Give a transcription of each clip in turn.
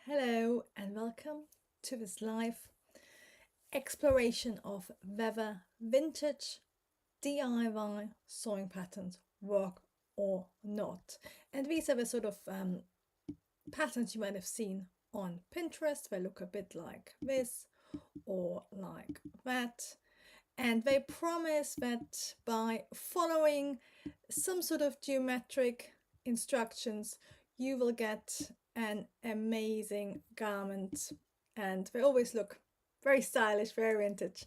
Hello and welcome to this live exploration of whether vintage DIY sewing patterns work or not. And these are the sort of patterns you might have seen on Pinterest. They look a bit like this or like that. And they promise that by following some sort of geometric instructions, you will get an amazing garment. And they always look very stylish, very vintage.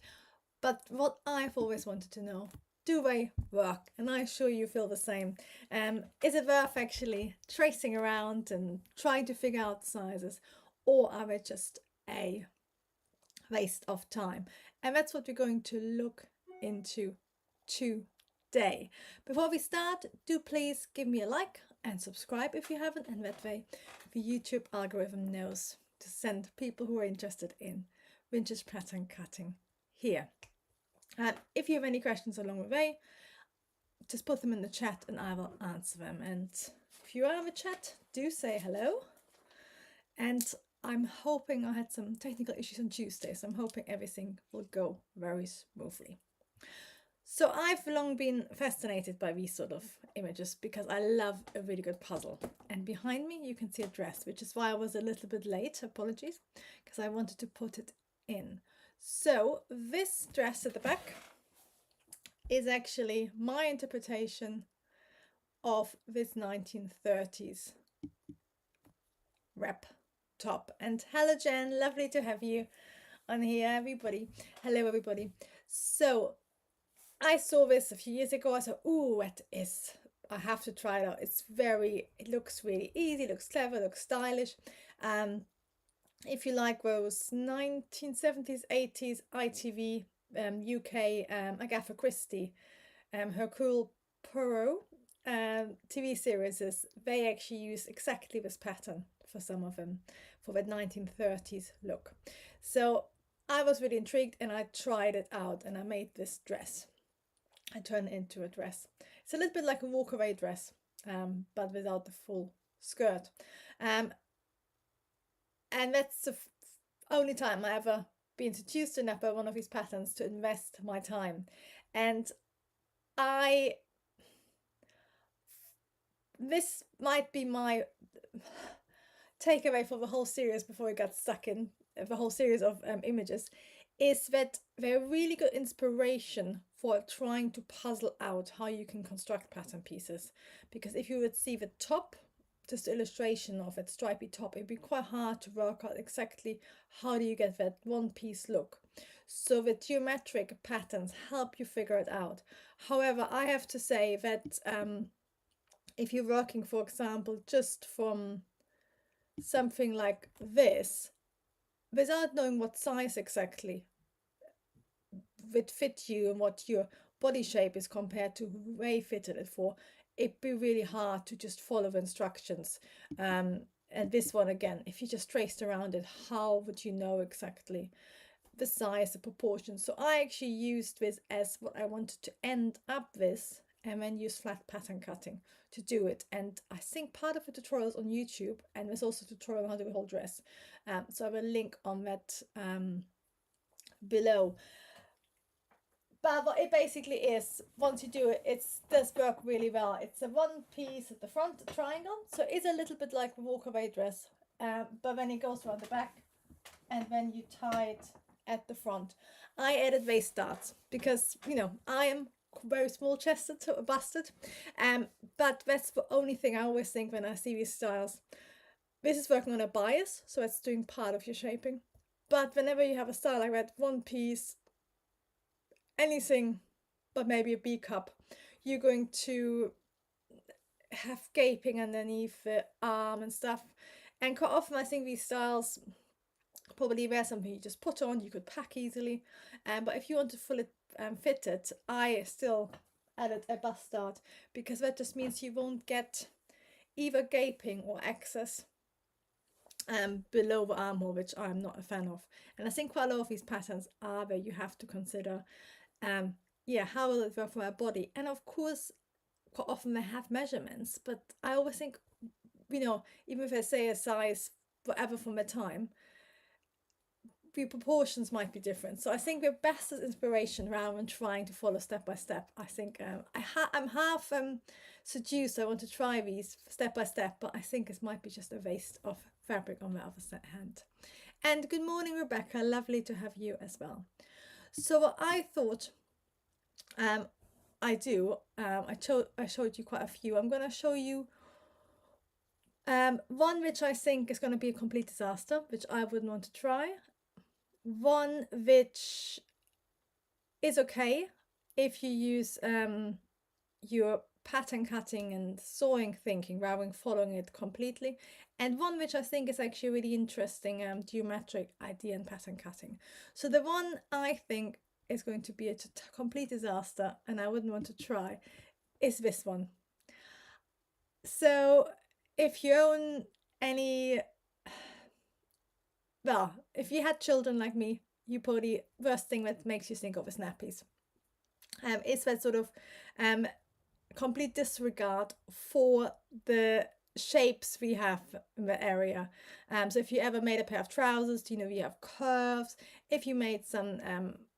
But what I've always wanted to know, do they work? And I'm sure you feel the same. Is it worth actually tracing around and trying to figure out sizes, or are they just a waste of time? And that's what we're going to look into today. Before we start, do please give me a like and subscribe if you haven't, and that way the YouTube algorithm knows to send people who are interested in vintage pattern cutting here. If you have any questions along the way, just put them in the chat and I will answer them. And if you have a chat, do say hello. And I'm hoping, I had some technical issues on Tuesday, so I'm hoping everything will go very smoothly. So I've long been fascinated by these sort of images because I love a really good puzzle. And behind me you can see a dress, which is why I was a little bit late, apologies, because I wanted to put it in. So this dress at the back is actually my interpretation of this 1930s wrap top. And hello Jen, lovely to have you on here, everybody. Hello everybody. So I saw this a few years ago. I thought, ooh, I have to try it out. It looks really easy, looks clever, looks stylish. If you like those 1970s, 80s ITV UK Agatha Christie, Hercule Poirot TV series, they actually use exactly this pattern for some of them, for that 1930s look. So I was really intrigued and I tried it out and I made this dress. I turned it into a dress. It's a little bit like a walk-away dress, but without the full skirt. And that's the only time I ever been introduced enough by one of these patterns to invest my time. And this might be my takeaway for the whole series before we got stuck in the whole series of images, is that they're really good inspiration for trying to puzzle out how you can construct pattern pieces. Because if you would see the top, just illustration of that stripy top, it'd be quite hard to work out exactly how do you get that one piece look. So the geometric patterns help you figure it out. However, I have to say that if you're working, for example, just from something like this, without knowing what size exactly would fit you and what your body shape is compared to who they fitted it for, it'd be really hard to just follow instructions. And this one, again, if you just traced around it, how would you know exactly the size, the proportions? So I actually used this as what I wanted to end up with, and then use flat pattern cutting to do it. And I think part of the tutorial is on YouTube, and there's also a tutorial on how to do the whole dress. So I will link on that below. But what it basically is, once you do it, it does work really well. It's a one piece at the front, a triangle, so it's a little bit like a walk-away dress, but then it goes around the back and then you tie it at the front. I added waist darts because, you know, I am very small chested, so busted, but that's the only thing I always think when I see these styles. This is working on a bias, so it's doing part of your shaping. But whenever you have a style like that, one piece, anything but maybe a B cup, you're going to have gaping underneath the arm and stuff. And quite often I think these styles probably wear something you just put on, you could pack easily, but if you want to fully fit it, I still added a bust dart, because that just means you won't get either gaping or excess below the armhole, which I'm not a fan of. And I think quite a lot of these patterns are where you have to consider yeah, how will it work for my body? And of course, quite often they have measurements, but I always think, you know, even if I say a size whatever from the time, the proportions might be different. So I think we're best as inspiration rather than trying to follow step by step. I think I'm half seduced. I want to try these step by step, but I think it might be just a waste of fabric on the other hand. And good morning, Rebecca. Lovely to have you as well. So what I thought I showed you quite a few. I'm going to show you one which I think is going to be a complete disaster, which I wouldn't want to try. One which is okay if you use your pattern cutting and sewing thinking rather than following it completely, and one which I think is actually a really interesting geometric idea in pattern cutting. So the one I think is going to be a complete disaster and I wouldn't want to try is this one. So if you own any, well, if you had children like me, you probably, first thing that makes you think of is nappies. It's that sort of complete disregard for the shapes we have in the area. So if you ever made a pair of trousers, you know you have curves. If you made some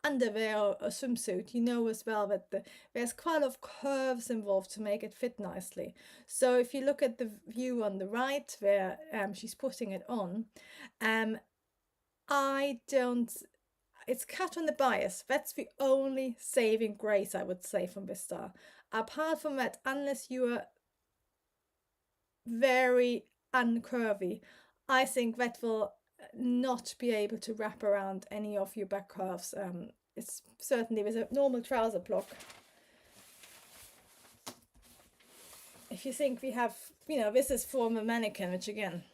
underwear or a swimsuit, you know as well that there's quite a lot of curves involved to make it fit nicely. So if you look at the view on the right where she's putting it on, it's cut on the bias. That's the only saving grace I would say from this style. Apart from that, unless you are very uncurvy, I think that will not be able to wrap around any of your back curves. It's certainly with a normal trouser block. If you think we have, you know, this is from a mannequin, which again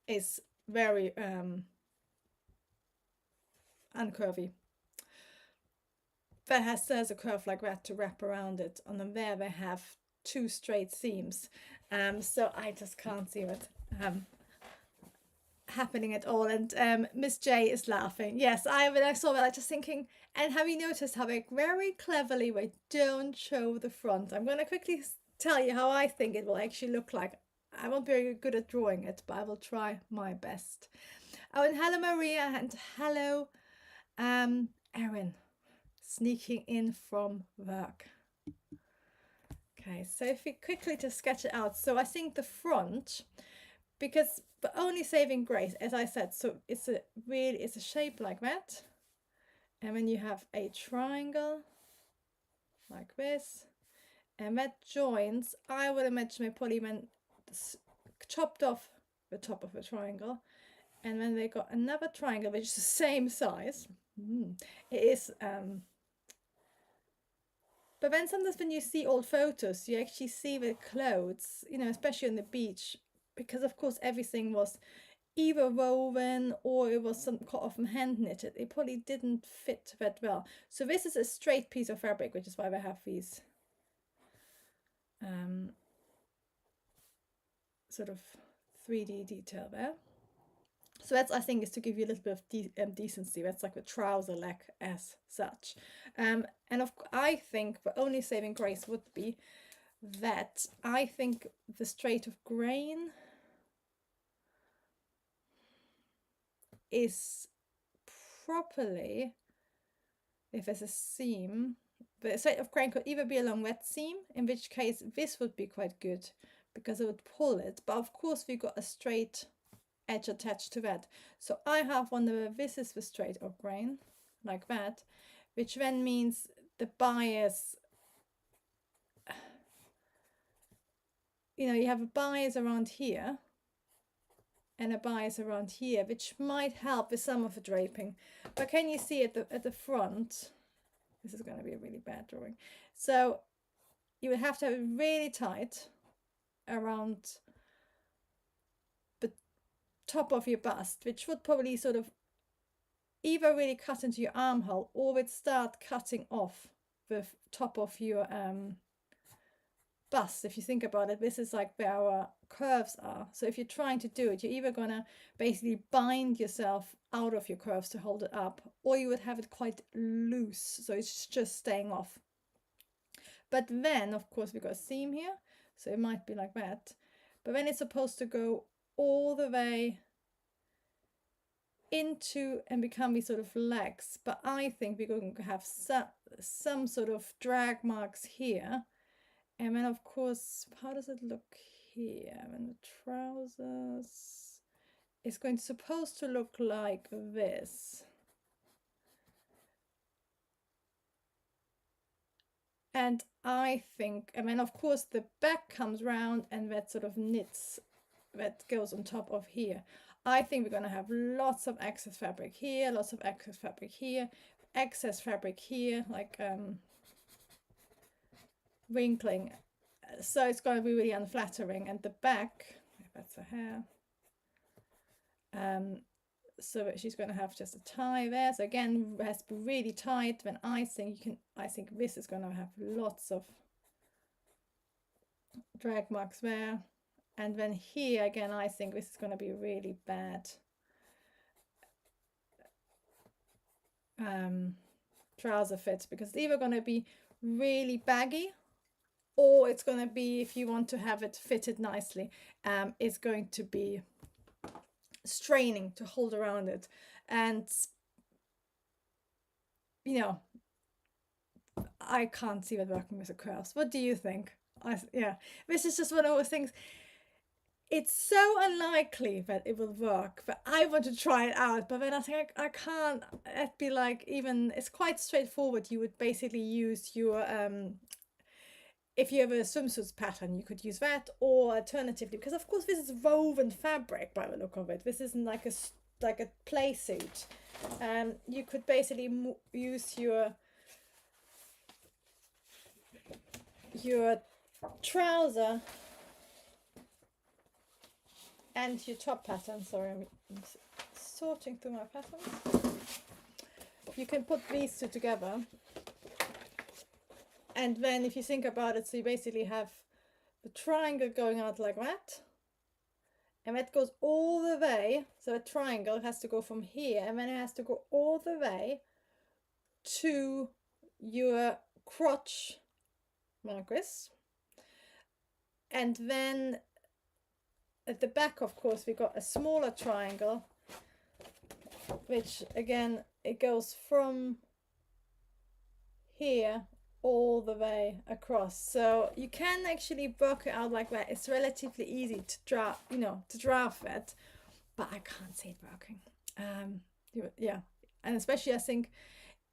is very uncurvy. That has a curve like that to wrap around it, and then there they have two straight seams. So I just can't see it happening at all. And Miss J is laughing. Yes, when I saw that, I was just thinking, and have you noticed how very cleverly they don't show the front? I'm going to quickly tell you how I think it will actually look like. I won't be very good at drawing it, but I will try my best. Oh, and hello Maria, and hello Erin, sneaking in from work. Okay, so if we quickly just sketch it out. So I think the front, because the only saving grace, as I said, so it's a shape like that, and then you have a triangle like this, and that joins, I would imagine, they probably went chopped off the top of the triangle, and then they got another triangle which is the same size. It is but then sometimes when you see old photos, you actually see the clothes, you know, especially on the beach, because of course everything was either woven or it was some quite often hand knitted. It probably didn't fit that well. So this is a straight piece of fabric, which is why they have these sort of 3D detail there. So that's, I think, is to give you a little bit of decency. That's like the trouser leg as such. And I think the only saving grace would be that I think the straight of grain is properly, if there's a seam, the straight of grain could either be along that seam, in which case this would be quite good because it would pull it. But of course we got a straight edge attached to that. So I have one where this is the straight of grain, like that, which then means the bias, you know, you have a bias around here and a bias around here, which might help with some of the draping. But can you see at the front, this is going to be a really bad drawing. So you would have to have it really tight around the top of your bust, which would probably sort of either really cut into your armhole or would start cutting off the top of your bust. If you think about it, this is like where our curves are. So if you're trying to do it, you're either going to basically bind yourself out of your curves to hold it up, or you would have it quite loose, so it's just staying off. But then, of course, we've got a seam here, so it might be like that. But then it's supposed to go all the way into and become these sort of legs. But I think we're going to have some sort of drag marks here. And then of course, how does it look here? And the trousers is going to supposed to look like this. And I think, and then of course the back comes round and that sort of knits, that goes on top of here. I think we're going to have lots of excess fabric here, lots of excess fabric here, excess fabric here, like wrinkling. So it's going to be really unflattering. And the back, that's the hair. So she's going to have just a tie there. So again, it has to be really tight. When I think this is going to have lots of drag marks there. And then here again, I think this is going to be really bad trouser fit, because it's either going to be really baggy, or it's going to be, if you want to have it fitted nicely, it's going to be straining to hold around it. And you know, I can't see it working with the curves. What do you think? Yeah, this is just one of those things. It's so unlikely that it will work, but I want to try it out. But then I think I can't. It'd be like, even, it's quite straightforward. You would basically use your if you have a swimsuit pattern, you could use that, or alternatively, because of course this is woven fabric by the look of it. This isn't like a play suit. You could basically use your trouser and your top pattern. Sorry, I'm sorting through my patterns. You can put these two together. And then if you think about it, so you basically have the triangle going out like that. And that goes all the way. So a triangle has to go from here, and then it has to go all the way to your crotch like this. And then at the back, of course, we got a smaller triangle, which again, it goes from here all the way across. So you can actually work it out like that. It's relatively easy to draft, to draft it, but I can't see it working. Yeah, and especially I think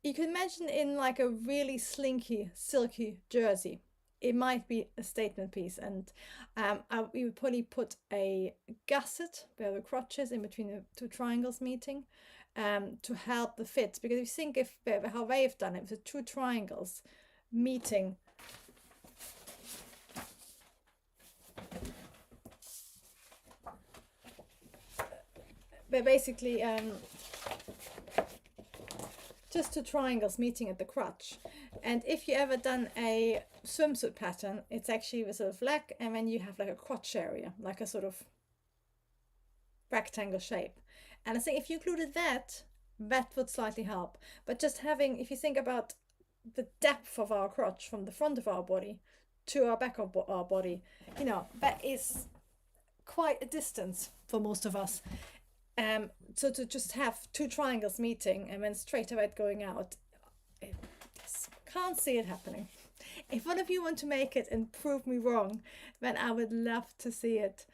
you can imagine in like a really slinky, silky jersey, it might be a statement piece. And we would probably put a gusset where the crotches in between the two triangles meeting, to help the fit. Because if you think how they've done it with the two triangles meeting, they're basically just two triangles meeting at the crotch. And if you ever done a swimsuit pattern, it's actually a sort of leg, and then you have like a crotch area, like a sort of rectangle shape. And I think if you included that would slightly help. But just having, if you think about the depth of our crotch from the front of our body to our back of our body, that is quite a distance for most of us. So to just have two triangles meeting and then straight away going out, just can't see it happening. If one of you want to make it and prove me wrong, then I would love to see it.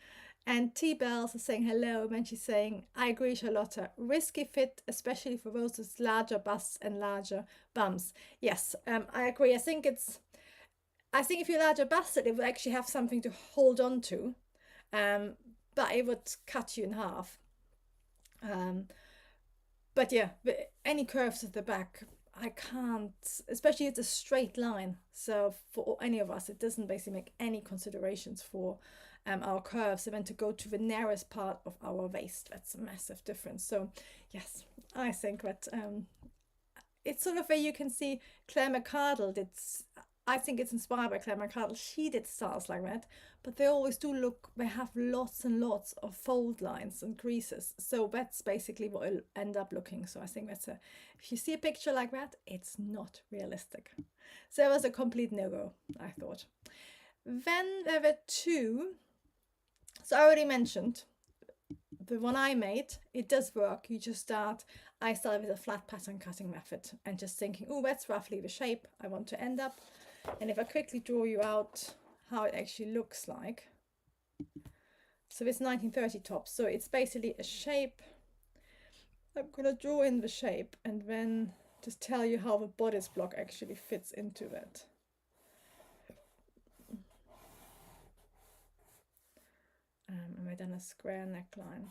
And T Bells is saying hello, and she's saying, I agree, Charlotta. Risky fit, especially for those with larger busts and larger bums. Yes, I agree. I think if you're larger busted, it would actually have something to hold on to, but it would cut you in half. But yeah, any curves at the back, I can't, especially it's a straight line. So for any of us, it doesn't basically make any considerations for our curves. And then to go to the nearest part of our waist, that's a massive difference. So yes, I think that it's sort of where you can see Claire McCardle did. I think it's inspired by Claire McCardle. She did styles like that, but they always do look, they have lots and lots of fold lines and creases. So that's basically what it'll end up looking. So I think if you see a picture like that, it's not realistic. So it was a complete no-go, I thought. Then there were two. So I already mentioned the one I made, it does work. You just start, I started with a flat pattern cutting method and just thinking, oh, that's roughly the shape I want to end up. And if I quickly draw you out how it actually looks like. So it's 1930 top, so it's basically a shape. I'm gonna draw in the shape and then just tell you how the bodice block actually fits into that. And we're done a square neckline.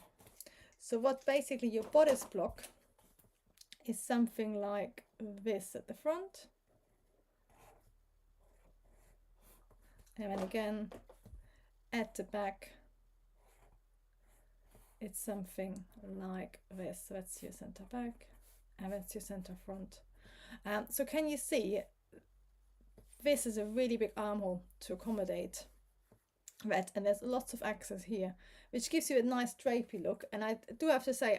So what basically your bodice block is something like this at the front. And then again, at the back, it's something like this. So that's your center back and that's your center front. So can you see, this is a really big armhole to accommodate that, and there's lots of access here, which gives you a nice drapey look. And I do have to say,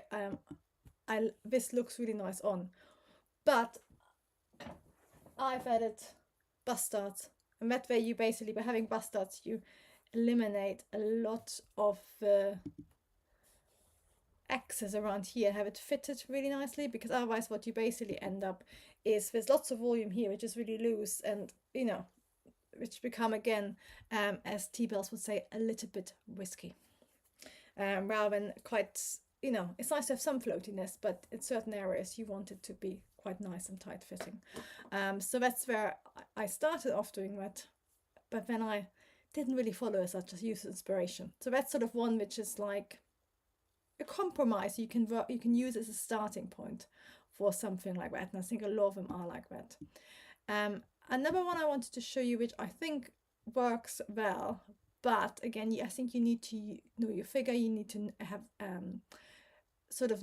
this looks really nice on, but I've added bustards, and that way you basically, by having bustards, you eliminate a lot of the access around here, have it fitted really nicely, because otherwise what you basically end up is there's lots of volume here which is really loose, and you know, which become again, as T-Bells would say, a little bit risky, rather than quite, you know, it's nice to have some floatiness, but in certain areas you want it to be quite nice and tight fitting. So that's where I started off doing that, but then I didn't really follow as such as use inspiration. So that's sort of one which is like a compromise you can use as a starting point for something like that, and I think a lot of them are like that. Another one I wanted to show you, which I think works well, but again, I think you need to know your figure, you need to have sort of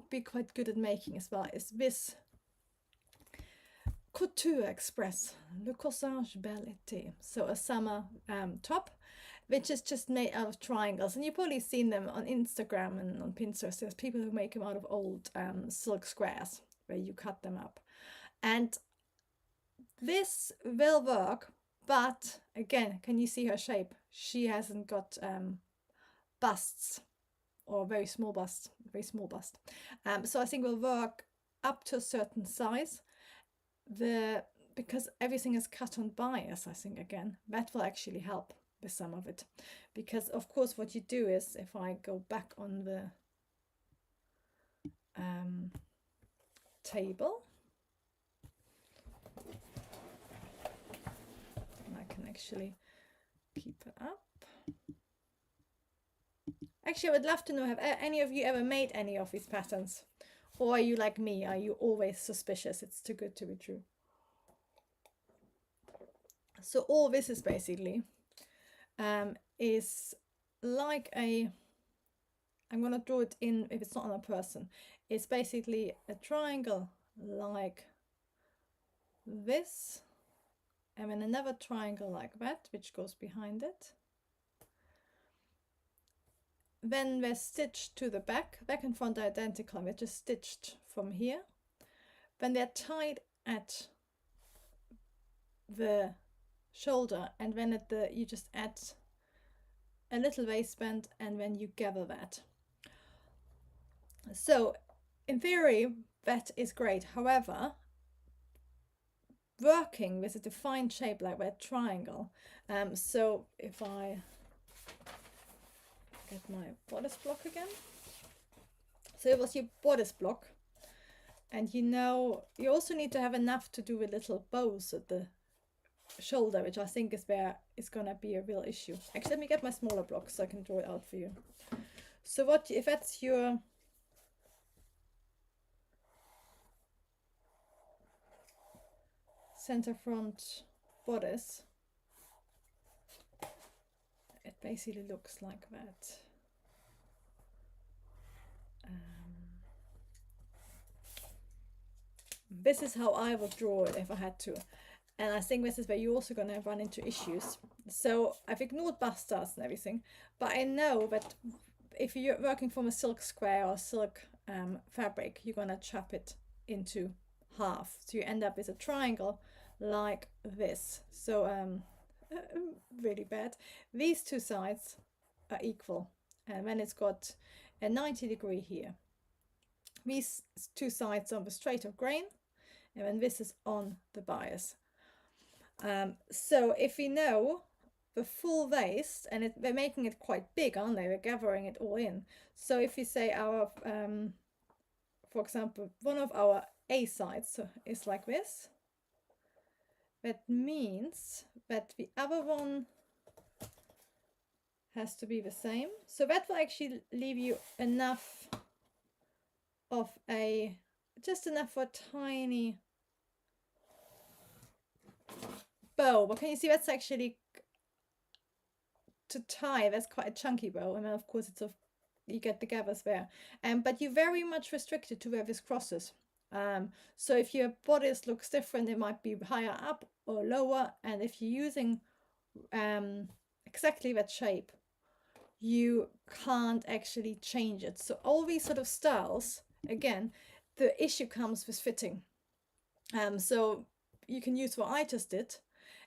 be quite good at making as well, is this Couture Express Le Corsage Bel Été. So a summer top, which is just made out of triangles, and you've probably seen them on Instagram and on Pinterest. There's people who make them out of old silk squares where you cut them up, and this will work. But again, can you see her shape? She hasn't got busts, or very small bust. So I think will work up to a certain size. Because everything is cut on bias, I think again that will actually help with some of it, because of course what you do is, if I go back on the table, and I can actually keep it up. Actually, I would love to know, have any of you ever made any of these patterns? Or are you like me? Are you always suspicious it's too good to be true? So all this is basically is like I'm going to draw it in, if it's not on a person, it's basically a triangle like this, and then another triangle like that, which goes behind it. Then they're stitched to the back and front are identical, they're just stitched from here. Then they're tied at the shoulder, and then at you just add a little waistband, and then you gather that. So in theory that is great. However, working with a defined shape like that triangle, so if I get my bodice block again, so it was your bodice block, and you know you also need to have enough to do with little bows at the shoulder, which I think is where it's gonna be a real issue. Actually, let me get my smaller block so I can draw it out for you. So what if that's your center front bodice, it basically looks like that. This is how I would draw it if I had to, and I think this is where you're also going to run into issues. So I've ignored bustards and everything, but I know that if you're working from a silk square or silk fabric, you're going to chop it into half, so you end up with a triangle like this. So really bad. These two sides are equal, and then it's got a 90 degree here. These two sides are the straight of grain, and then this is on the bias. So if we know the full waist, and they're making it quite big, aren't they? They're gathering it all in. So if we say our, for example, one of our A sides is like this, that means that the other one has to be the same. So that will actually leave you enough of just enough for a tiny bow. But can you see that's actually to tie? That's quite a chunky bow, and then of course you get the gathers there. But you're very much restricted to where this crosses. So if your bodice looks different, it might be higher up or lower, and if you're using exactly that shape, you can't actually change it. So all these sort of styles, again, the issue comes with fitting. So you can use what I just did,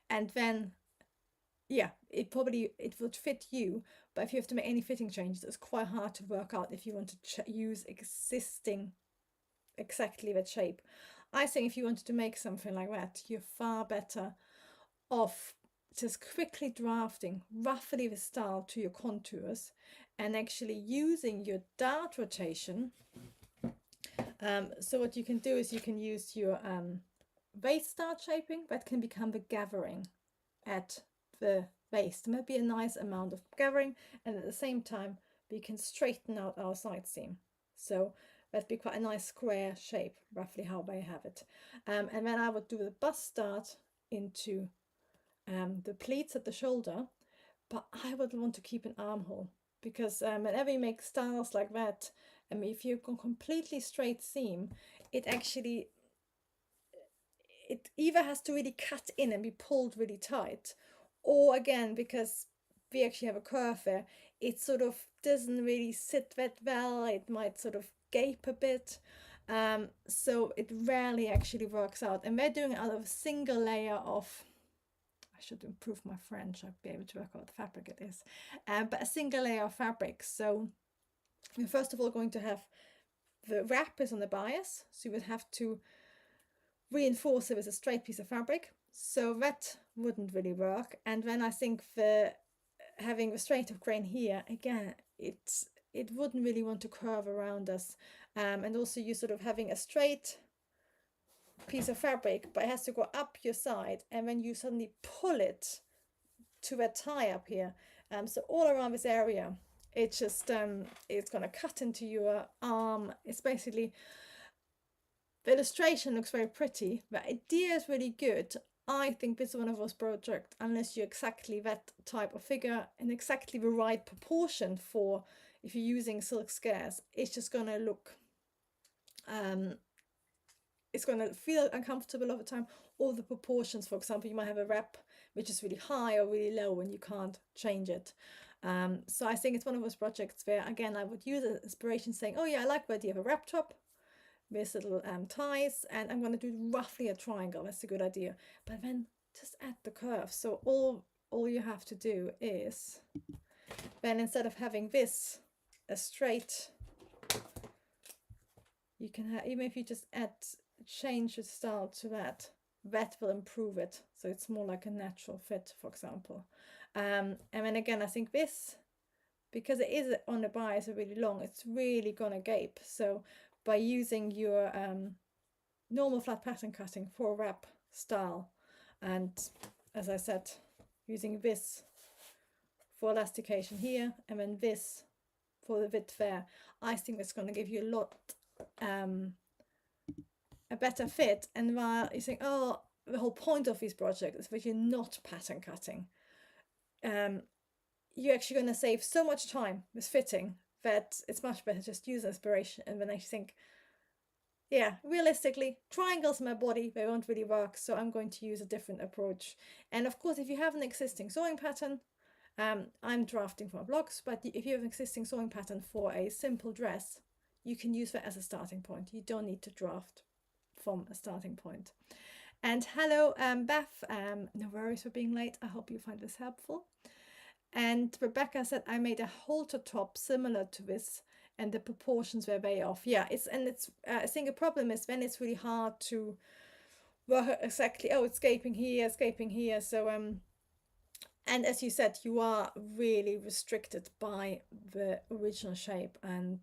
and then yeah, it would fit you, but if you have to make any fitting changes, it's quite hard to work out if you want to use existing exactly that shape. I think if you wanted to make something like that, you're far better off just quickly drafting roughly the style to your contours and actually using your dart rotation. So what you can do is you can use your waist dart shaping that can become the gathering at the waist. It might be a nice amount of gathering, and at the same time we can straighten out our side seam. So that'd be quite a nice square shape, roughly how they have it. And then I would do the bust dart into the pleats at the shoulder, but I would want to keep an armhole, because whenever you make styles like that, I mean, if you've got completely straight seam, it either has to really cut in and be pulled really tight, or again, because we actually have a curve there, it sort of doesn't really sit that well. It might sort of gape a bit. So it rarely actually works out. And we're doing it out of a single layer of, I should improve my French, I'd be able to work out what fabric it is, but a single layer of fabric. So you're first of all going to have the wrap is on the bias, so you would have to reinforce it with a straight piece of fabric, so that wouldn't really work. And then I think for having the straight of grain here, again, it wouldn't really want to curve around us, and also you sort of having a straight piece of fabric, but it has to go up your side, and then you suddenly pull it to a tie up here. So all around this area, it's just it's going to cut into your arm. It's basically, the illustration looks very pretty, the idea is really good. I think this is one of those projects, unless you're exactly that type of figure and exactly the right proportion for, if you're using silk scarves, it's just going to look it's going to feel uncomfortable over time. All the proportions, for example, you might have a wrap which is really high or really low and you can't change it. So I think it's one of those projects where, again, I would use an inspiration saying, oh yeah, I like the idea of a wrap top with little ties, and I'm going to do roughly a triangle. That's a good idea. But then just add the curve. So all you have to do is, then instead of having this a straight, you can have, even if you just change the style to that will improve it, so it's more like a natural fit, for example. And then again, I think this, because it is on the bias really long, it's really gonna gape. So by using your normal flat pattern cutting for a wrap style, and as I said, using this for elastication here, and then this for the width there, I think that's going to give you a lot a better fit. And while you think, oh, the whole point of this project is that you're not pattern cutting, you're actually going to save so much time with fitting that it's much better just use inspiration. And then I think, yeah, realistically, triangles in my body, they won't really work, so I'm going to use a different approach. And of course, if you have an existing sewing pattern, I'm drafting from blocks, but if you have an existing sewing pattern for a simple dress, you can use that as a starting point. You don't need to draft from a starting point. And hello, Beth, no worries for being late. I hope you find this helpful. And Rebecca said I made a halter top similar to this, and the proportions were way off. Yeah, it's I think a problem is when it's really hard to work exactly. Oh, it's gaping here, escaping here. So and as you said, you are really restricted by the original shape. And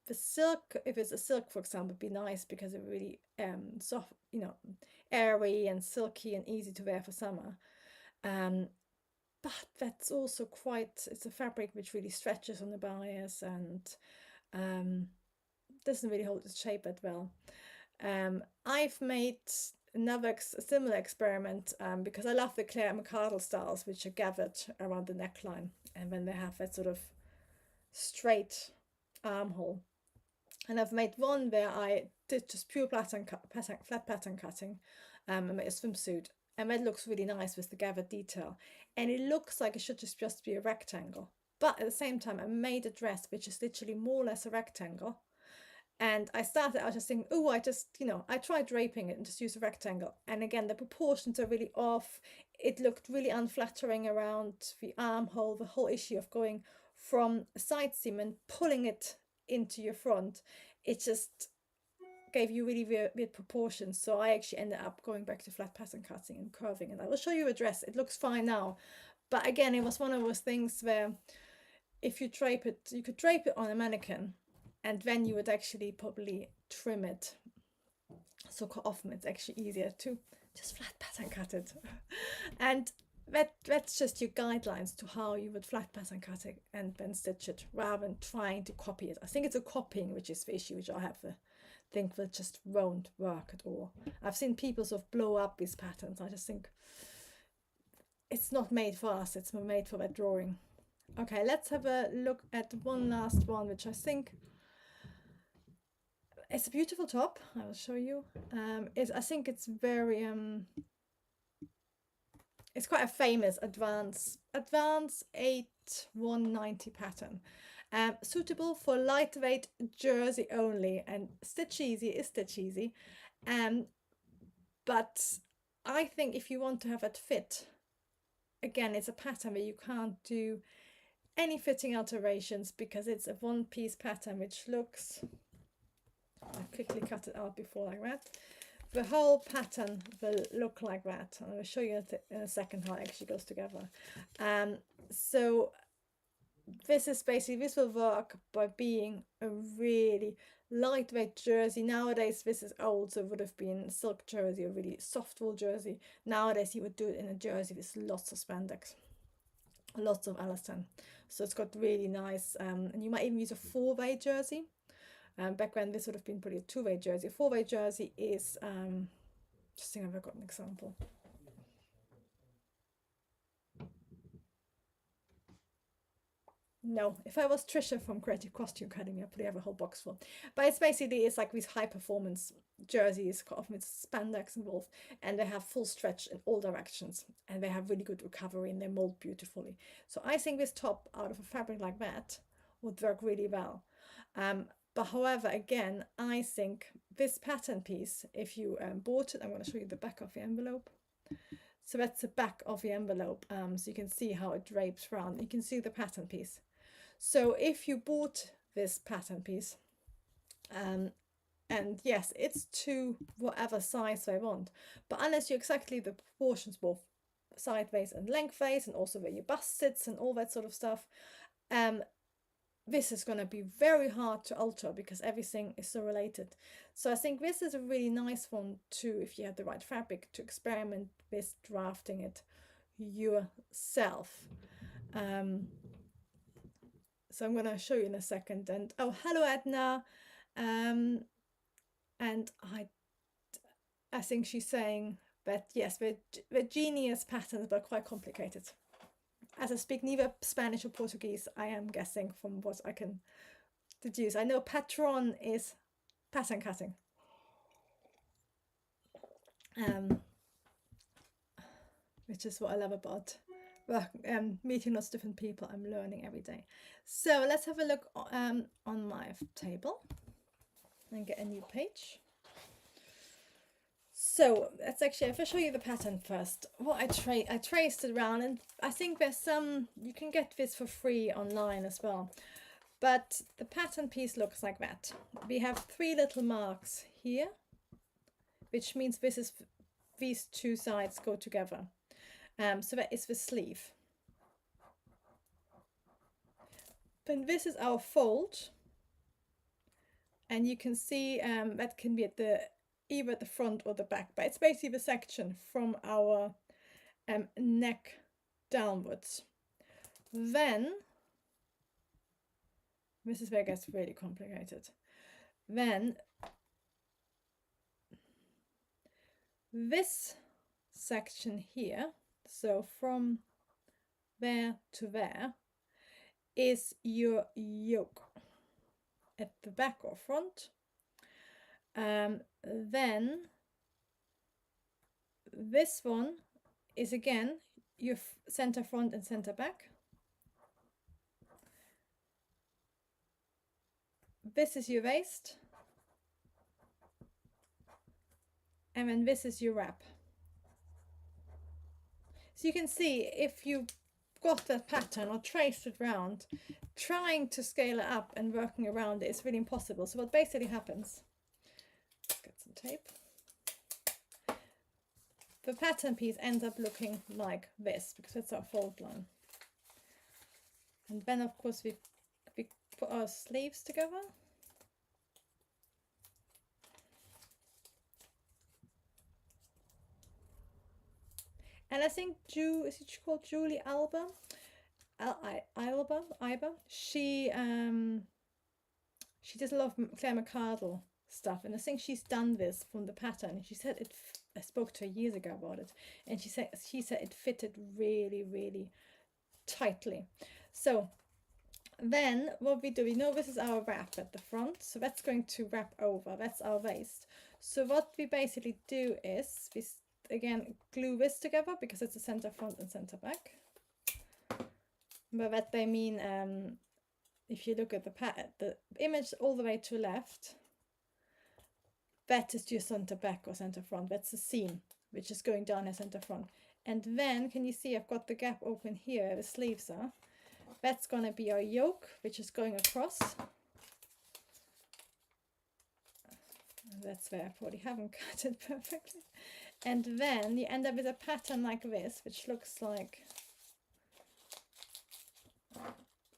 the silk, if it's a silk, for example, would be nice because it really soft, you know, airy and silky and easy to wear for summer. Um, but that's also quite, it's a fabric which really stretches on the bias and doesn't really hold its shape that well. I've made another similar experiment because I love the Claire McCardle styles, which are gathered around the neckline, and when they have that sort of straight armhole. And I've made one where I did just pure flat pattern cutting. I made a swimsuit, and that looks really nice with the gathered detail, and it looks like it should just be a rectangle. But at the same time, I made a dress which is literally more or less a rectangle. And I started out just thinking, oh, I tried draping it and just use a rectangle. And again, the proportions are really off. It looked really unflattering around the armhole, the whole issue of going from a side seam and pulling it into your front. It just gave you really weird proportions. So I actually ended up going back to flat pattern cutting and curving. And I will show you a dress. It looks fine now. But again, it was one of those things where if you drape it, you could drape it on a mannequin, and then you would actually probably trim it. So often it's actually easier to just flat pattern cut it. And that's just your guidelines to how you would flat pattern cut it and then stitch it rather than trying to copy it. I think it's a copying which is the issue, which I have the think that just won't work at all. I've seen people sort of blow up these patterns. I just think it's not made for us, it's made for that drawing. Okay, let's have a look at one last one, which I think it's a beautiful top. I will show you. I think it's very it's quite a famous advanced 8190 pattern. Suitable for lightweight jersey only, and stitch easy is stitch easy. But I think if you want to have it fit, again, it's a pattern where you can't do any fitting alterations because it's a one-piece pattern which looks, I'll quickly cut it out before like that. The whole pattern will look like that. I will show you in a second how it actually goes together. So this will work by being a really lightweight jersey. Nowadays this is old, so it would have been silk jersey or really soft wool jersey. Nowadays you would do it in a jersey with lots of spandex, lots of elastin. So it's got really nice, and you might even use a four-way jersey. Back when this would have been probably a two-way jersey. A four-way jersey is, just think I've got an example. No, if I was Trisha from Creative Costume Academy, I'd probably have a whole box full. But it's like these high performance jerseys, often with spandex involved, and they have full stretch in all directions, and they have really good recovery, and they mold beautifully. So I think this top out of a fabric like that would work really well. But however, again, I think this pattern piece, if you bought it, I'm going to show you the back of the envelope. So that's the back of the envelope, so you can see how it drapes around. You can see the pattern piece. So if you bought this pattern piece, and yes, it's to whatever size they want, but unless you exactly the proportions both sideways and lengthways, and also where your bust sits and all that sort of stuff, this is going to be very hard to alter because everything is so related. So I think this is a really nice one to, if you have the right fabric, to experiment with drafting it yourself. So I'm going to show you in a second. And oh, hello Edna. And I think she's saying that yes, the genius patterns are quite complicated. As I speak neither Spanish or Portuguese, I am guessing from what I can deduce. I know patron is pattern cutting. Which is what I love about meeting lots of different people. I'm learning every day. So let's have a look on my table and get a new page. So let's actually, if I show you the pattern first, what I traced it around, and I think there's some, you can get this for free online as well. But the pattern piece looks like that. We have 3 little marks here, which means this is, these 2 sides go together. So that is the sleeve. Then this is our fold, and you can see that can be at the either at the front or the back, but it's basically the section from our neck downwards. Then this is where it gets really complicated. Then this section here, so from there to there, is your yoke at the back or front. Then this one is again your center front and center back. This is your waist, and then this is your wrap. So you can see, if you got that pattern or traced it round, trying to scale it up and working around it is really impossible. So what basically happens, let's get some tape, the pattern piece ends up looking like this, because it's our fold line. And then of course we put our sleeves together. And I think is it called Julie Alba? Iba. She does a lot of Claire McCardle stuff, and I think she's done this from the pattern. She said it. I spoke to her years ago about it, and she said it fitted really, really tightly. So then what we do, we know this is our wrap at the front, so that's going to wrap over. That's our waist. So what we basically do is we again glue this together, because it's a center front and center back. But that they mean, if you look at the image all the way to left, that is your center back or center front. That's the seam which is going down a center front. And then can you see I've got the gap open here where the sleeves are. That's going to be our yoke, which is going across. That's where I probably haven't cut it perfectly. And then you end up with a pattern like this, which looks like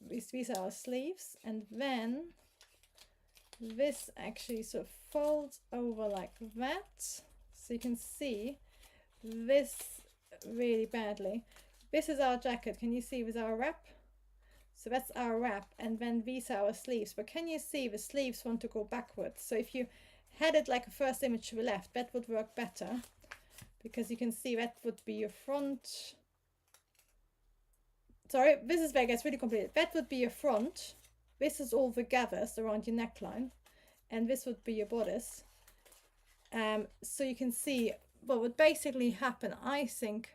these are our sleeves, and then this actually sort of folds over like that, so you can see this really badly. This is our jacket, can you see, with our wrap? So that's our wrap, and then these are our sleeves. But can you see the sleeves want to go backwards? So if you had it like a first image to the left, that would work better, because you can see that would be your front. Sorry, this is where it gets really complicated. That would be your front. This is all the gathers around your neckline, and this would be your bodice. So you can see what would basically happen. I think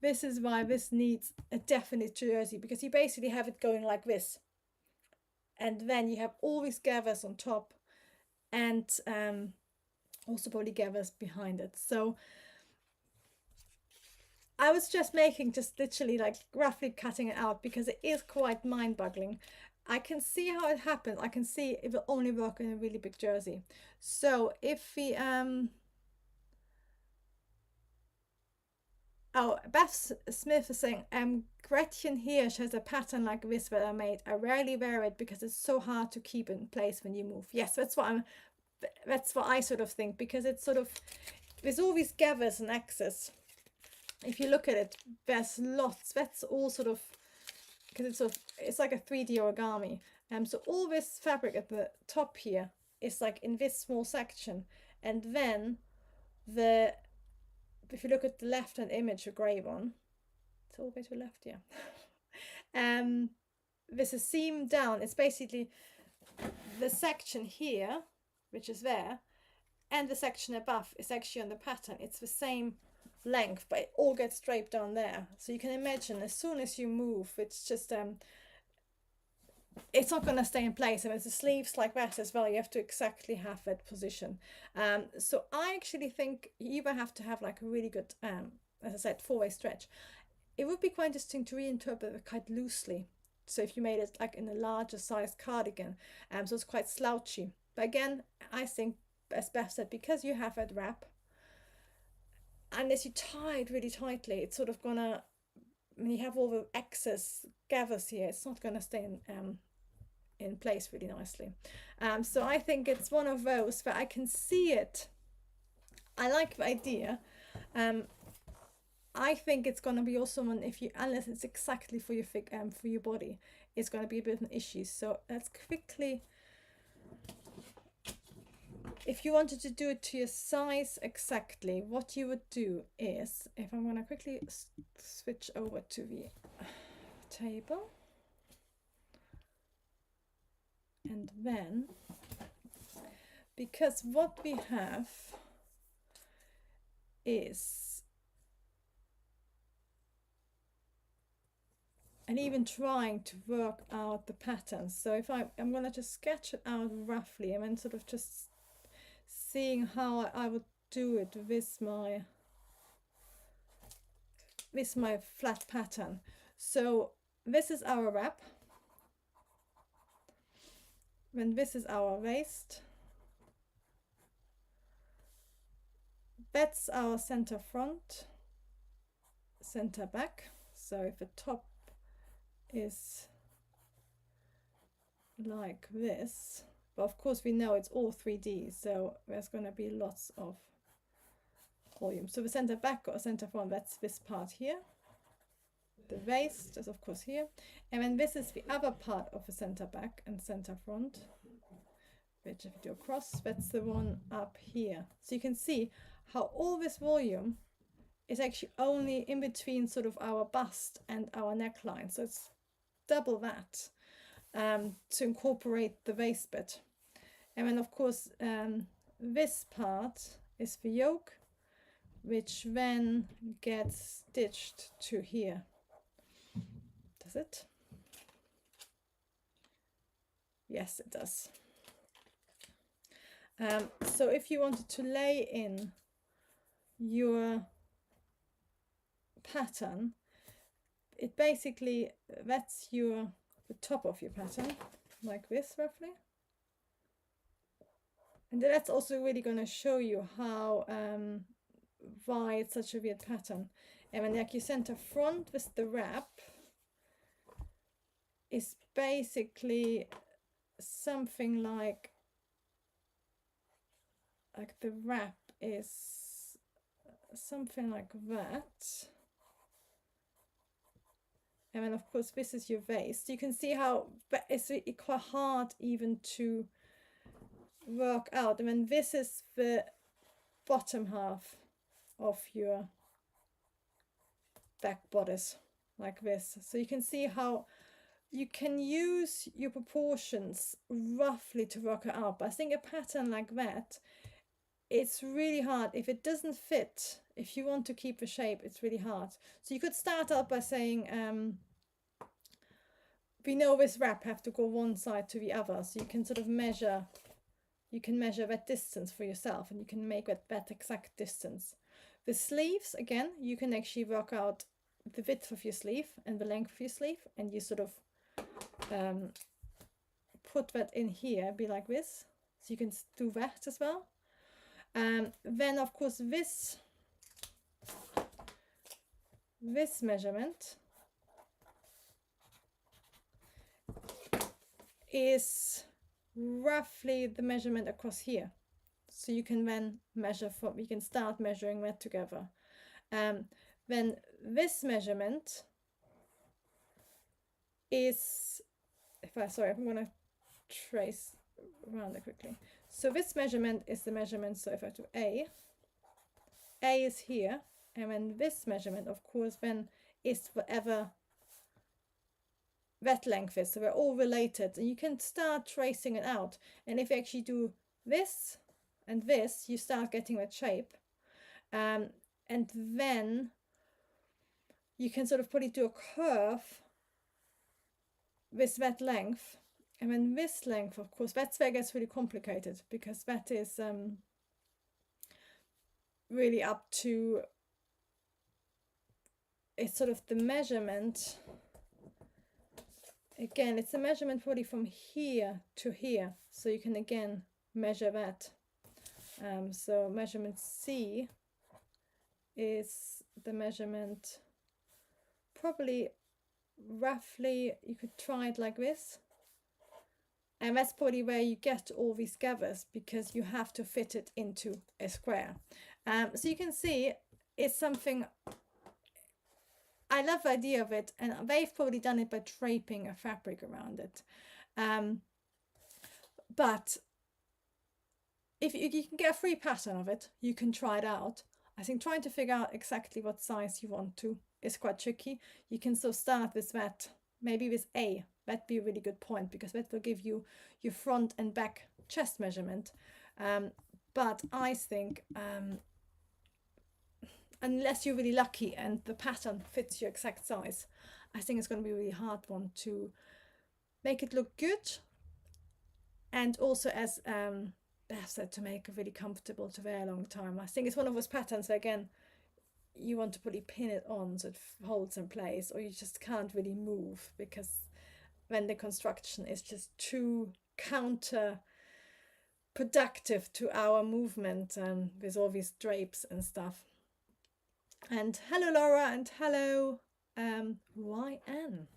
this is why this needs a definite jersey, because you basically have it going like this, and then you have all these gathers on top, and also probably gathers behind it. So I was just literally like roughly cutting it out, because it is quite mind-boggling. I can see how it happens. I can see it will only work in a really big jersey. So if we oh, Beth Smith is saying, Gretchen Hirsch has a pattern like this that I made. I rarely wear it because it's so hard to keep in place when you move. Yes, that's what I sort of think, because it's sort of, there's all these gathers and X's. If you look at it, there's lots. That's all sort of, because it's like a 3D origami. So all this fabric at the top here is like in this small section, and then if you look at the left-hand image, the grey one, it's all the way to the left, yeah. There's a seam down. It's basically the section here, which is there, and the section above is actually on the pattern. It's the same length, but it all gets draped down there. So you can imagine, as soon as you move, it's just it's not going to stay in place. And with the sleeves like that as well, you have to exactly have that position. So I actually think you either have to have like a really good, as I said, four-way stretch. It would be quite interesting to reinterpret it quite loosely. So if you made it like in a larger size cardigan, so it's quite slouchy. But again, I think as Beth said, because you have that wrap, unless you tie it really tightly, it's sort of gonna, when you have all the excess gathers here, it's not gonna stay in place really nicely. So I think it's one of those where I can see it. I like the idea. I think it's going to be also one, if you, unless it's exactly for your body, it's going to be a bit of an issue. So let's quickly, if you wanted to do it to your size exactly, what you would do is, if I'm going to quickly switch over to the table, and then, because what we have is, and even trying to work out the patterns. So if I'm going to just sketch it out roughly, and then sort of just seeing how I would do it with my flat pattern. So this is our wrap, then this is our waist, that's our center front, center back. So if the top is like this, but of course we know it's all 3D, so there's going to be lots of volume. So the center back or center front, that's this part here. The waist is of course here, and then this is the other part of the center back and center front, which if you do across, that's the one up here. So you can see how all this volume is actually only in between sort of our bust and our neckline. So it's double that to incorporate the waist bit. And then of course this part is the yoke, which then gets stitched to here. Does it? Yes, it does. So if you wanted to lay in your pattern, it basically, that's the top of your pattern, like this roughly. And that's also really going to show you how why it's such a weird pattern. And then like your center front with the wrap is basically something like the wrap is something like that. And then of course this is your waist. You can see how it's really quite hard even to work out. And then this is the bottom half of your back bodice, like this. So you can see how you can use your proportions roughly to work it out. But I think a pattern like that, it's really hard. If it doesn't fit, if you want to keep the shape, it's really hard. So you could start out by saying, we know this wrap have to go one side to the other. So you can sort of measure, you can measure that distance for yourself, and you can make that exact distance. The sleeves, again, you can actually work out the width of your sleeve and the length of your sleeve, and you sort of put that in here, be like this. So you can do that as well. Then of course this measurement is roughly the measurement across here. So you can then measure from, you can start measuring that together. Then this measurement is, I'm going to trace around it quickly. So this measurement is the measurement. So if I do A is here, and then this measurement, of course, then is whatever that length is. So we're all related, and you can start tracing it out. And if you actually do this and this, you start getting that shape. And then you can sort of probably do a curve with that length And then this length, of course, that's where it gets really complicated, because that is really up to, it's sort of the measurement. Again, it's a measurement probably from here to here, so you can again measure that. So measurement C is the measurement, probably roughly, you could try it like this. And that's probably where you get all these gathers, because you have to fit it into a square. So you can see it's something, I love the idea of it, and they've probably done it by draping a fabric around it. But if you can get a free pattern of it, you can try it out. I think trying to figure out exactly what size you want to is quite tricky. You can sort of start with that, maybe with A. That'd be a really good point, because that will give you your front and back chest measurement. But I think unless you're really lucky and the pattern fits your exact size, I think it's going to be a really hard one to make it look good. And also, as Beth said, to make it really comfortable to wear a long time. I think it's one of those patterns where, again, you want to probably pin it on so it holds in place, or you just can't really move, because when the construction is just too counterproductive to our movement, with all these drapes and stuff. And hello Laura, and hello YN.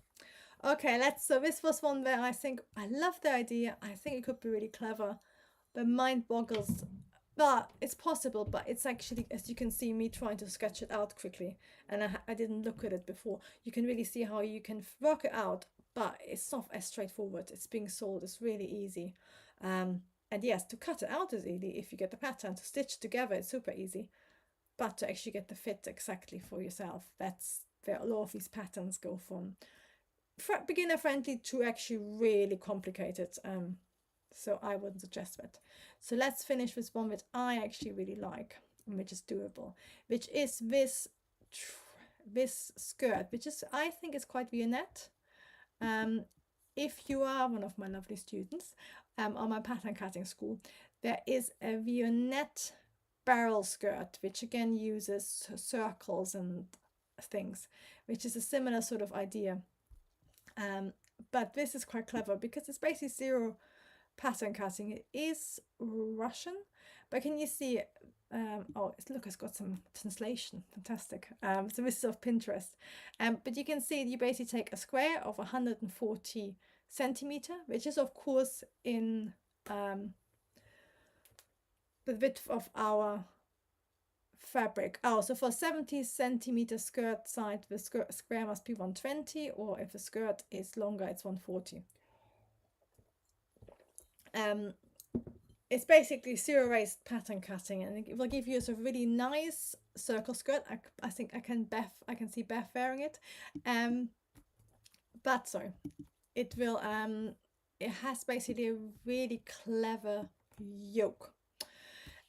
Okay, so this was one where I think I love the idea. I think it could be really clever. The mind boggles, but it's possible, but it's actually, as you can see, me trying to sketch it out quickly, and I didn't look at it before. You can really see how you can work it out, but it's not as straightforward. It's being sold, it's really easy. And yes, to cut it out is easy if you get the pattern. To stitch together, it's super easy. But to actually get the fit exactly for yourself, that's where a lot of these patterns go from beginner friendly to actually really complicated. So I wouldn't suggest that. So let's finish with one that I actually really like, and which is doable, which is this skirt, which is, I think, is quite vignette. If you are one of my lovely students on my pattern cutting school, there is a vignette barrel skirt, which again uses circles and things, which is a similar sort of idea. But this is quite clever, because it's basically zero pattern cutting. It is Russian, but can you see oh, look, it's got some translation. Fantastic. So this is off Pinterest, but you can see you basically take a square of 140 centimeter, which is of course in the width of our fabric. Oh, so for 70 centimeter skirt side, the square must be 120, or if the skirt is longer, it's 140. It's basically zero waste pattern cutting, and it will give you a really nice circle skirt. I think I can see Beth wearing it. But sorry, it will it has basically a really clever yoke.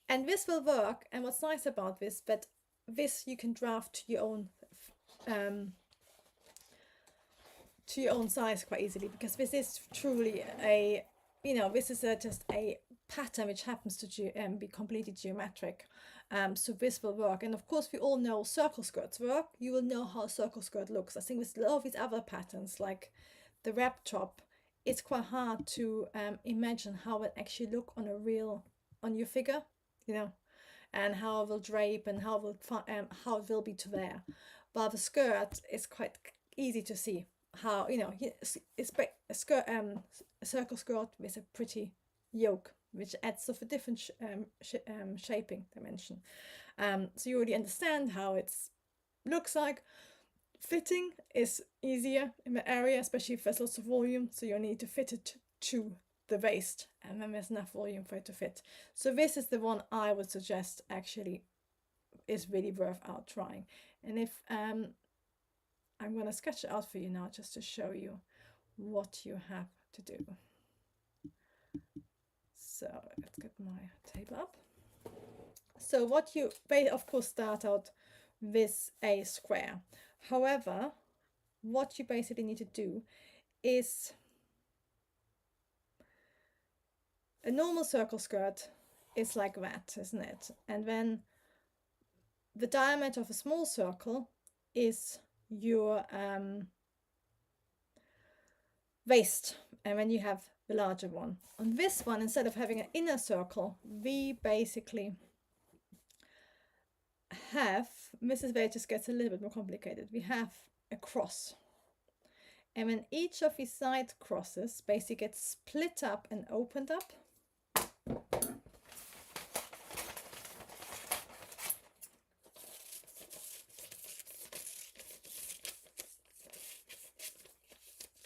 And this will work, and what's nice about this, that this you can draft to your own size quite easily, because this is truly a, this is just a pattern which happens to be completely geometric. So this will work. And of course, we all know circle skirts work. You will know how a circle skirt looks. I think with a lot of these other patterns, like the wrap top, it's quite hard to imagine how it actually look on your figure, and how it will drape, and how it will be to wear. But the skirt is quite easy to see how, it's a skirt, a circle skirt with a pretty yoke, which adds of a different shaping dimension. So you already understand how it looks like. Fitting is easier in the area, especially if there's lots of volume, so you need to fit it to the waist, and then there's enough volume for it to fit. So this is the one I would suggest actually is really worth out trying. And if I'm going to sketch it out for you now, just to show you what you have to do. So let's get my table up. So what you of course start out with a square. However, what you basically need to do is a normal circle skirt is like that, isn't it? And then the diameter of a small circle is your waist, and then you have the larger one. On this one, instead of having an inner circle, we basically have, this is where it just gets a little bit more complicated, we have a cross. And when each of these side crosses basically gets split up and opened up,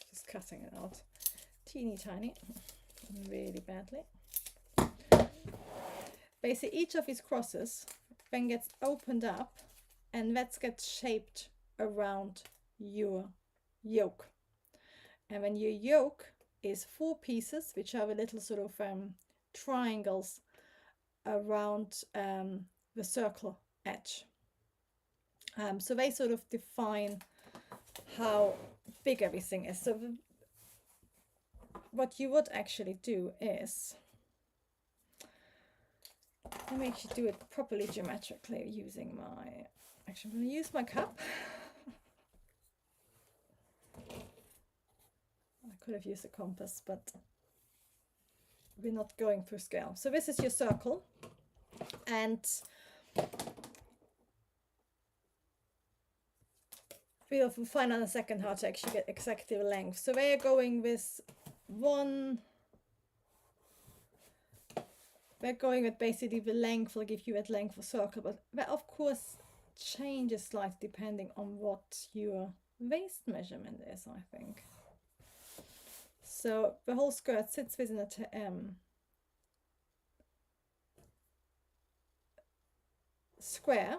just cutting it out teeny tiny, really badly. Basically each of these crosses then gets opened up, and that gets shaped around your yoke. And then your yoke is 4 pieces, which are the little sort of triangles around the circle edge. So they sort of define how big everything is. So what you would actually do is, let me actually do it properly geometrically using my, actually I'm going to use my cup. I could have used a compass, but we're not going through scale. So this is your circle, and we'll find out in a second how to actually get exactly the length. So they are going with we're going with basically the length will give you that length of circle, but that of course changes slightly depending on what your waist measurement is, I think. So the whole skirt sits within a square,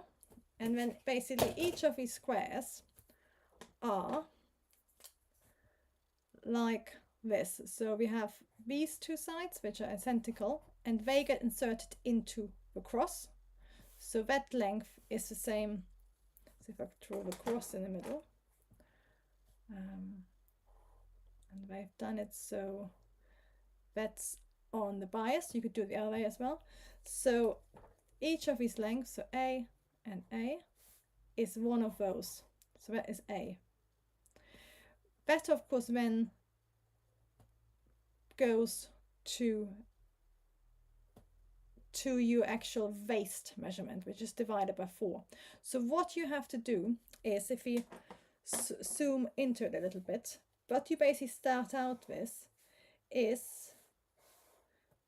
and then basically each of these squares are like this. So we have these 2 sides which are identical, and they get inserted into the cross. So that length is the same. See if I can draw the cross in the middle. And they've done it so that's on the bias. You could do it the other way as well. So each of these lengths, so A and A, is one of those. So that is A. That of course then goes to your actual waist measurement, which is divided by 4. So what you have to do is, if you zoom into it a little bit, what you basically start out with is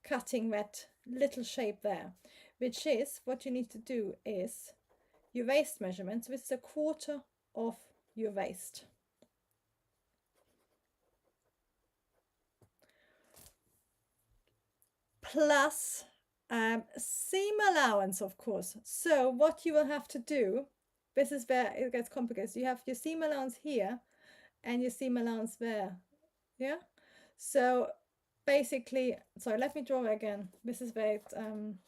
cutting that little shape there, which is what you need to do is your waist measurement, so it's 1/4 of your waist. Plus seam allowance, of course. So what you will have to do, this is where it gets complicated. So you have your seam allowance here and your seam allowance there. Yeah. So basically, sorry, let me draw it again. This is where it, I'm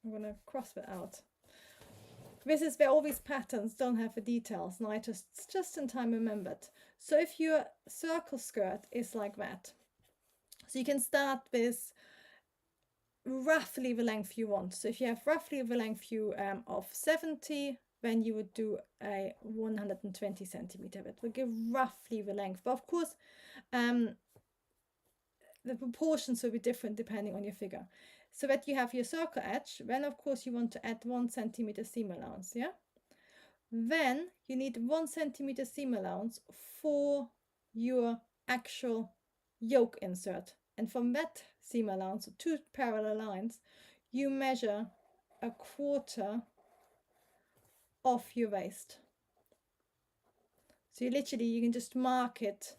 going to cross it out. This is where all these patterns don't have the details, and I just in time remembered. So if your circle skirt is like that, so you can start with roughly the length you want. So if you have roughly the length you of 70, then you would do a 120 centimeter. That would give roughly the length. But of course, the proportions will be different depending on your figure. So that you have your circle edge, then of course you want to add 1 centimeter seam allowance, yeah? Then you need 1 centimeter seam allowance for your actual yoke insert. And from that seam allowance, 2 parallel lines, you measure 1/4 of your waist. So you can just mark it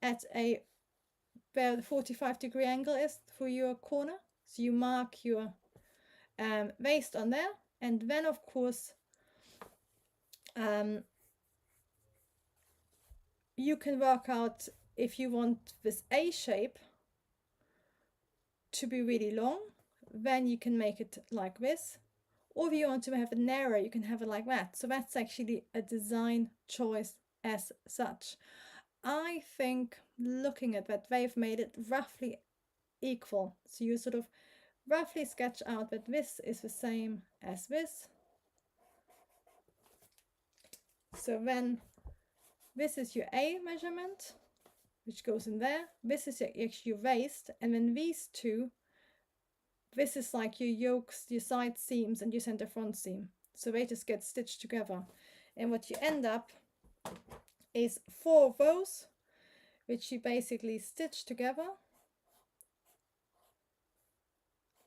at where the 45-degree angle is for your corner. So you mark your waist on there, and then of course you can work out if you want this A shape to be really long, then you can make it like this, or if you want to have it narrow, you can have it like that. So that's actually a design choice as such. I think looking at that, they've made it roughly equal. So you sort of roughly sketch out that this is the same as this. So then this is your A measurement, which goes in there. This is actually your waist, and then these two, this is like your yokes, your side seams, and your center front seam. So they just get stitched together. And what you end up is 4 of those, which you basically stitch together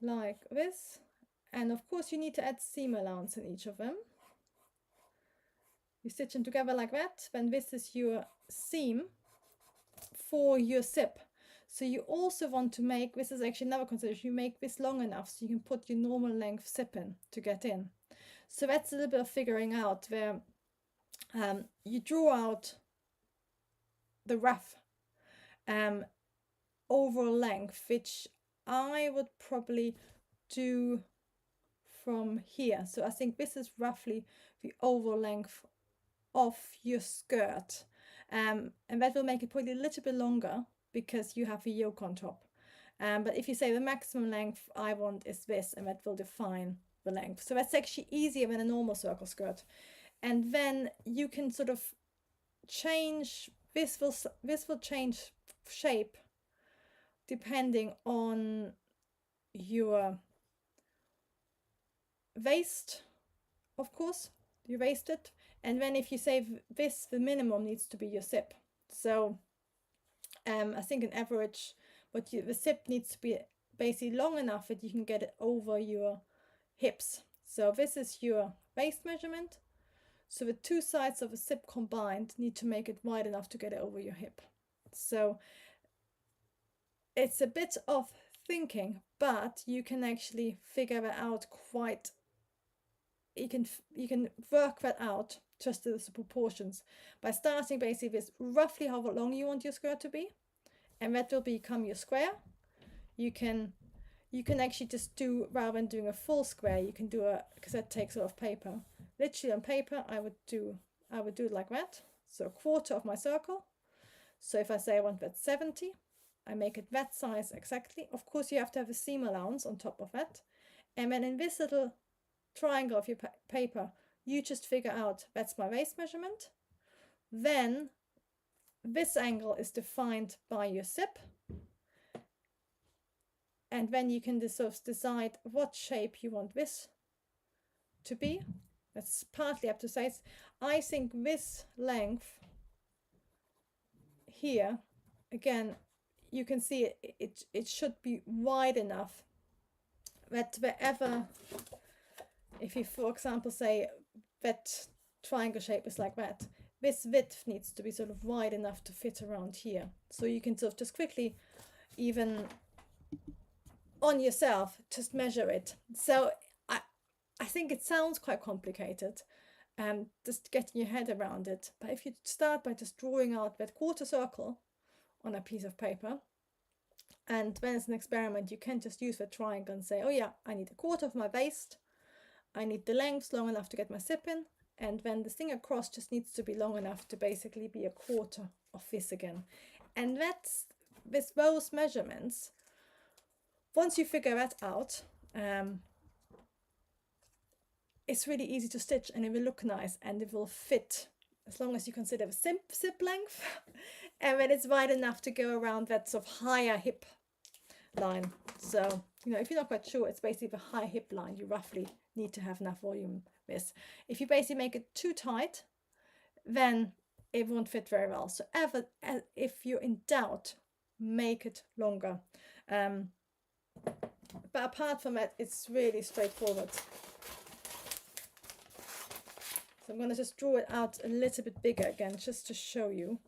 like this. And of course you need to add seam allowance in each of them. You stitch them together like that. Then this is your seam for your zip. So you also want to make, this is actually another consideration, you make this long enough so you can put your normal length zip in to get in. So that's a little bit of figuring out where you draw out the rough overall length, which I would probably do from here. So I think this is roughly the overall length of your skirt, and that will make it probably a little bit longer because you have a yoke on top. But if you say the maximum length I want is this, and that will define the length. So that's actually easier than a normal circle skirt. And then you can sort of change, this will change shape depending on your waist, of course, you waist it. And then if you say this, the minimum needs to be your zip. So I think an average, but the zip needs to be basically long enough that you can get it over your hips. So this is your waist measurement. So the two sides of a zip combined need to make it wide enough to get it over your hip. So it's a bit of thinking, but you can actually figure that out quite, you can work that out just as the proportions by starting basically with roughly how long you want your skirt to be, and that will become your square. You can actually just do, rather than doing a full square, you can do a, because that takes a lot of paper. Literally on paper, I would do it like that. So a quarter of my circle. So if I say I want that 70, I make it that size exactly. Of course, you have to have a seam allowance on top of that. And then in this little triangle of your paper, you just figure out that's my waist measurement. Then this angle is defined by your zip. And then you can sort of decide what shape you want this to be. That's partly up to size. I think this length here, again, you can see it should be wide enough that wherever, if you, for example, say that triangle shape is like that, this width needs to be sort of wide enough to fit around here. So you can sort of just quickly, even on yourself, just measure it. So I think it sounds quite complicated, just getting your head around it. But if you start by just drawing out that quarter circle on a piece of paper, and when it's an experiment, you can just use the triangle and say, oh yeah, I need a quarter of my waist, I need the length long enough to get my zip in, and then the thing across just needs to be long enough to basically be a quarter of this again. And that's, with those measurements, once you figure that out, it's really easy to stitch, and it will look nice, and it will fit as long as you consider the zip length and when it's wide enough to go around that sort of higher hip line. So, you know, if you're not quite sure, it's basically the high hip line you roughly need to have enough volume with. If you basically make it too tight, then it won't fit very well. So if you're in doubt, make it longer. But apart from that, it's really straightforward. So I'm going to just draw it out a little bit bigger again, just to show you.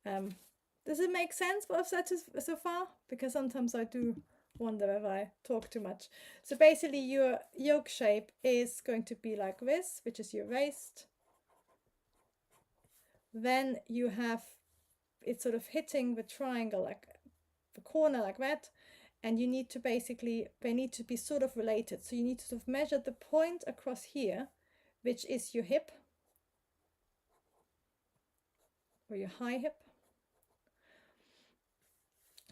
Does it make sense what I've said so far? Because sometimes I do wonder if I talk too much. So basically your yoke shape is going to be like this, which is your waist. Then you have it sort of hitting the triangle, like the corner like that. And you need to basically, they need to be sort of related. So you need to sort of measure the point across here, which is your hip, or your high hip.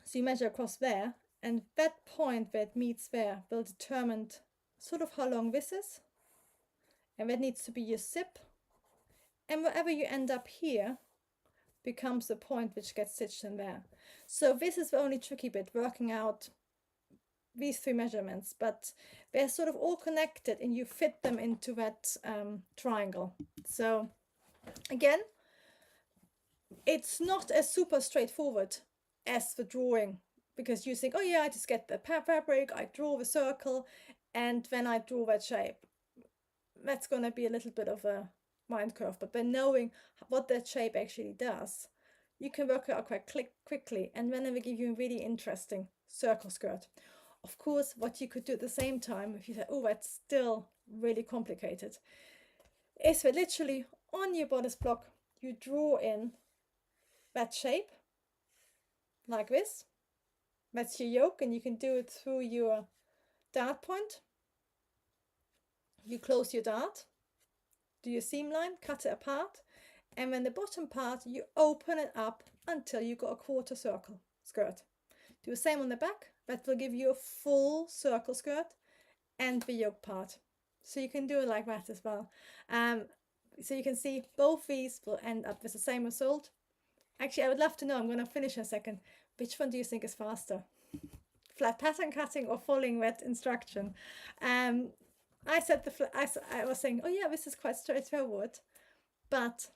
So you measure across there, And that point where it meets there will determine sort of how long this is. And that needs to be your zip. And wherever you end up here becomes the point which gets stitched in there. So this is the only tricky bit, working out these three measurements, but they're sort of all connected and you fit them into that triangle. So again, it's not as super straightforward as the drawing, because you think, oh yeah, I just get the fabric, I draw the circle, and then I draw that shape. That's going to be a little bit of a mind curve, but by knowing what that shape actually does, you can work it out quite quickly, and then it will give you a really interesting circle skirt. Of course, what you could do at the same time, if you say, oh, that's still really complicated, is that literally on your bodice block, you draw in that shape like this. That's your yoke, and you can do it through your dart point. You close your dart, do your seam line, cut it apart, and then the bottom part, you open it up until you got a quarter circle skirt. Do the same on the back. That will give you a full circle skirt and the yoke part. So you can do it like that as well. So you can see both these will end up with the same result. Actually, I would love to know, I'm going to finish in a second, which one do you think is faster? Flat pattern cutting or following that instruction? I was saying, oh yeah, this is quite straightforward, but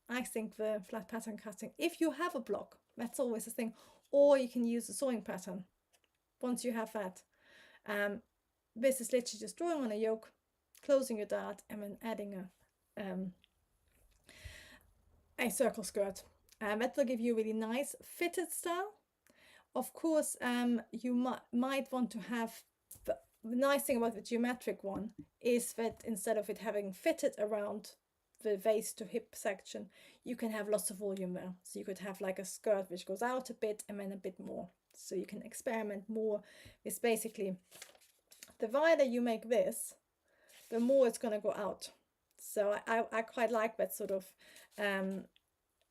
I think the flat pattern cutting, if you have a block, that's always the thing, or you can use a sewing pattern once you have that. This is literally just drawing on a yoke, closing your dart, and then adding a circle skirt. That will give you a really nice fitted style. Of course, you might want to have, the nice thing about the geometric one is that instead of it having fitted around the waist to hip section, you can have lots of volume there. So you could have like a skirt which goes out a bit and then a bit more. So you can experiment more. It's basically, the wider you make this, the more it's going to go out. So I quite like that sort of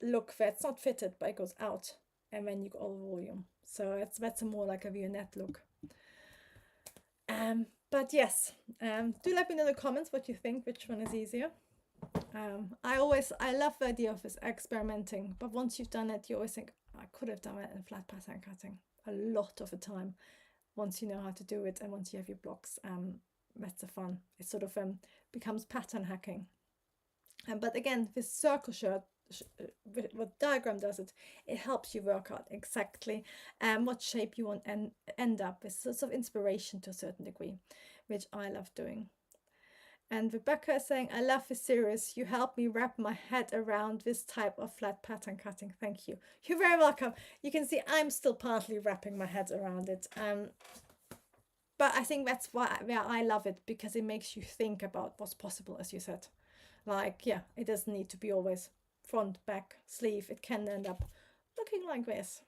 look that's not fitted but it goes out and then you got all the volume. So that's a more like a vignette look. But yes, do let me know in the comments what you think, which one is easier. I love the idea of this experimenting, but once you've done it, you always think, I could have done it in flat pattern cutting a lot of the time. Once you know how to do it and once you have your blocks, that's the fun. It sort of becomes pattern hacking. But again, this circle shirt, what diagram does it helps you work out exactly what shape you want and end up with, sorts of inspiration to a certain degree, which I love doing. And Rebecca is saying, I love this series. You help me wrap my head around this type of flat pattern cutting. Thank you. You're very welcome. You can see I'm still partly wrapping my head around it. But I think that's where I love it, because it makes you think about what's possible, as you said. Like, yeah, it doesn't need to be always front, back, sleeve. It can end up looking like this.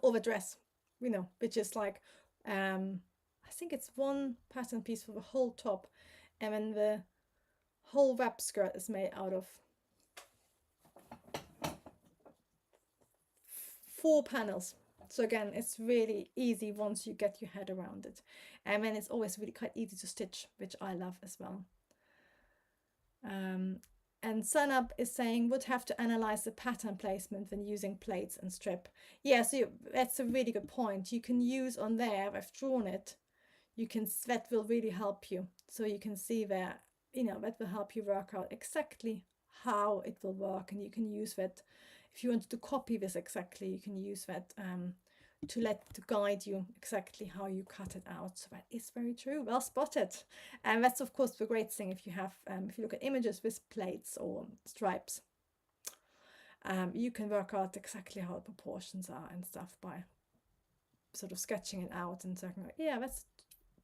Or the dress, you know, which is like, I think it's one pattern piece for the whole top, and then the whole wrap skirt is made out of 4 panels. So again, it's really easy once you get your head around it, and then it's always really quite easy to stitch, which I love as well. And Sunup is saying, would have to analyze the pattern placement when using plates and strip. Yeah, so that's a really good point. You can use on there, I've drawn it, you can, that will really help you. So you can see there, you know, that will help you work out exactly how it will work, and you can use that. If you wanted to copy this exactly, you can use that to guide you exactly how you cut it out. So that is very true. Well spotted. And that's of course the great thing if you have if you look at images with plates or stripes, you can work out exactly how the proportions are and stuff by sort of sketching it out and saying, yeah, that's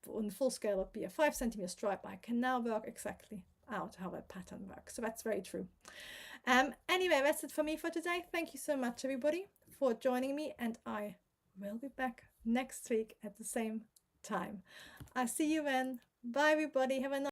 on the full scale would be a 5 centimeter stripe. I can now work exactly out how that pattern works. So that's very true. Anyway, that's it for me for today. Thank you so much, everybody, for joining me, and I will be back next week at the same time. I'll see you then. Bye, everybody. Have a nice